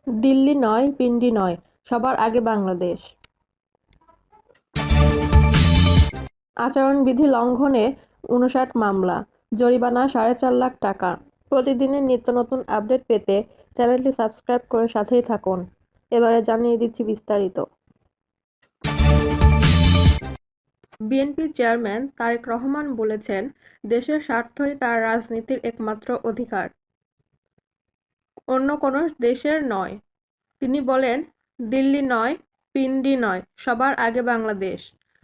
দিল্লি নয়, পিন্ডি নয়, সবার আগে বাংলাদেশ। আচরণবিধি লঙ্ঘনে ৫৯ মামলা, জরিমানা ৪.৫ লাখ টাকা। প্রতিদিনের নিত্য নতুন আপডেট পেতে চ্যানেলটি সাবস্ক্রাইব করে সাথেই থাকুন। এবারে জানিয়ে দিচ্ছি বিস্তারিত। বিএনপি চেয়ারম্যান তারেক রহমান বলেছেন, দেশের স্বার্থই তার রাজনীতির একমাত্র অধিকার, অন্য কোনো দেশের নয়। তিনি বলেন, দিল্লি নয়, পিন্ডি নয়, সবার আগে বাংলাদেশ।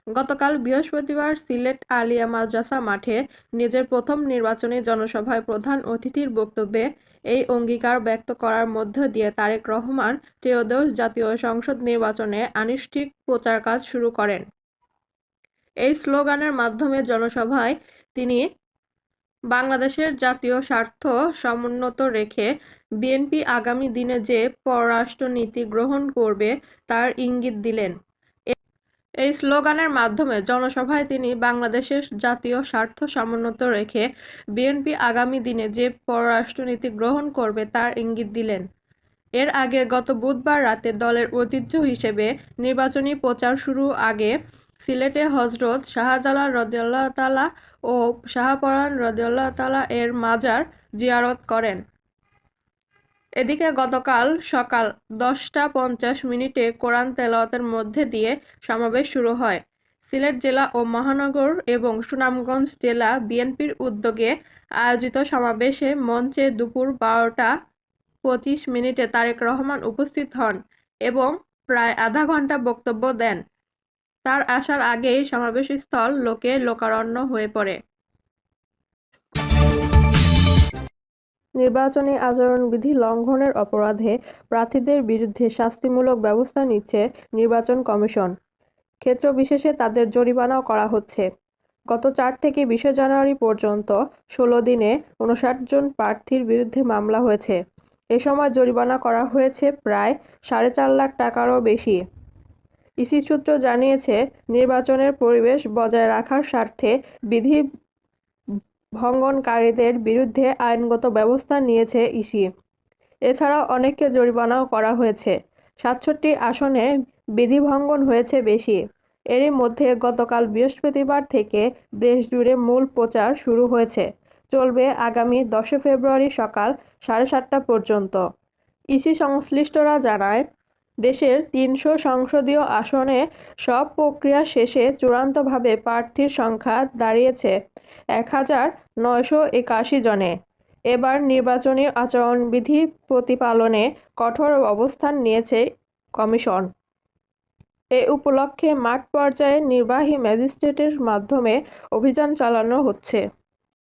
গতকাল বৃহস্পতিবার সিলেট আলিয়া মাদ্রাসা মাঠে নিজের প্রথম নির্বাচনী জনসভায় প্রধান অতিথির বক্তব্যে এই অঙ্গীকার ব্যক্ত করার মধ্য দিয়ে তারেক রহমান ত্রয়োদশ জাতীয় সংসদ নির্বাচনে আনুষ্ঠানিক প্রচারকাজ শুরু করেন। এই স্লোগানের মাধ্যমে জনসভায় তিনি বাংলাদেশের জাতীয় স্বার্থ সমুন্নত রেখে বিএনপি আগামী দিনে যে পররাষ্ট্রনীতি গ্রহণ করবে তার ইঙ্গিত দিলেন। এই স্লোগানের মাধ্যমে জনসভায় তিনি বাংলাদেশের জাতীয় স্বার্থ সমুন্নত রেখে বিএনপি আগামী দিনে যে পররাষ্ট্রনীতি গ্রহণ করবে তার ইঙ্গিত দিলেন। এর আগে গত বুধবার রাতে দলের ঐতিহ্য হিসেবে নির্বাচনী প্রচার শুরুর আগে সিলেটে হযরত শাহজালাল রাদিয়াল্লাহু তাআলা ও শাহপরাণ রাদিয়াল্লাহু তাআলা এর মাজার জিয়ারত করেন। এদিকে গতকাল সকাল 10টা 50 মিনিটে কোরআন তেলাওয়াতের মধ্যে দিয়ে সমাবেশ শুরু হয়। সিলেট জেলা ও মহানগর এবং সুনামগঞ্জ জেলা বিএনপির উদ্যোগে আয়োজিত সমাবেশে মঞ্চে দুপুর 12টা 25 মিনিটে তারেক রহমান উপস্থিত হন এবং প্রায় আধা ঘণ্টা বক্তব্য দেন। তার আসার আগেই সমাবেশস্থল লোকে লোকারণ্য হয়ে পড়ে। নির্বাচনী আচরণবিধি লঙ্ঘনের অপরাধে প্রার্থীদের বিরুদ্ধে শাস্তিমূলক ব্যবস্থা নিচ্ছে নির্বাচন কমিশন। ক্ষেত্রবিশেষে তাদের জরিমানাও করা হচ্ছে। গত ৪ থেকে ২০ জানুয়ারি পর্যন্ত ১৬ দিনে ৫৯ জন প্রার্থীর বিরুদ্ধে মামলা হয়েছে। এ সময় জরিমানা করা হয়েছে প্রায় ৪.৫ লাখ টাকারও বেশি। ইসি সূত্র জানিয়েছে, নির্বাচনের পরিবেশ বজায় রাখার স্বার্থে বিধি ভঙ্গনকারীদের বিরুদ্ধে আইনগত ব্যবস্থা নিয়েছে ইসি। এছাড়াও অনেককে জরিমানাও করা হয়েছে। ৬৭ আসনে বিধি ভঙ্গন হয়েছে বেশি। এরই মধ্যে গতকাল বৃহস্পতিবার থেকে দেশজুড়ে মূল প্রচার শুরু হয়েছে, চলবে আগামী ১০ ফেব্রুয়ারি সকাল ৭:৩০ পর্যন্ত। ইসি সংশ্লিষ্টরা জানায়, দেশের ৩০০ সংসদীয় আসনে সব প্রক্রিয়া শেষে চূড়ান্তভাবে প্রার্থীর সংখ্যা দাঁড়িয়েছে ১,৯৮১ জনে। এবার নির্বাচনী আচরণবিধি প্রতিপালনে কঠোর অবস্থান নিয়েছে কমিশন। এ উপলক্ষে মাঠ পর্যায়ে নির্বাহী ম্যাজিস্ট্রেটের মাধ্যমে অভিযান চালানো হচ্ছে।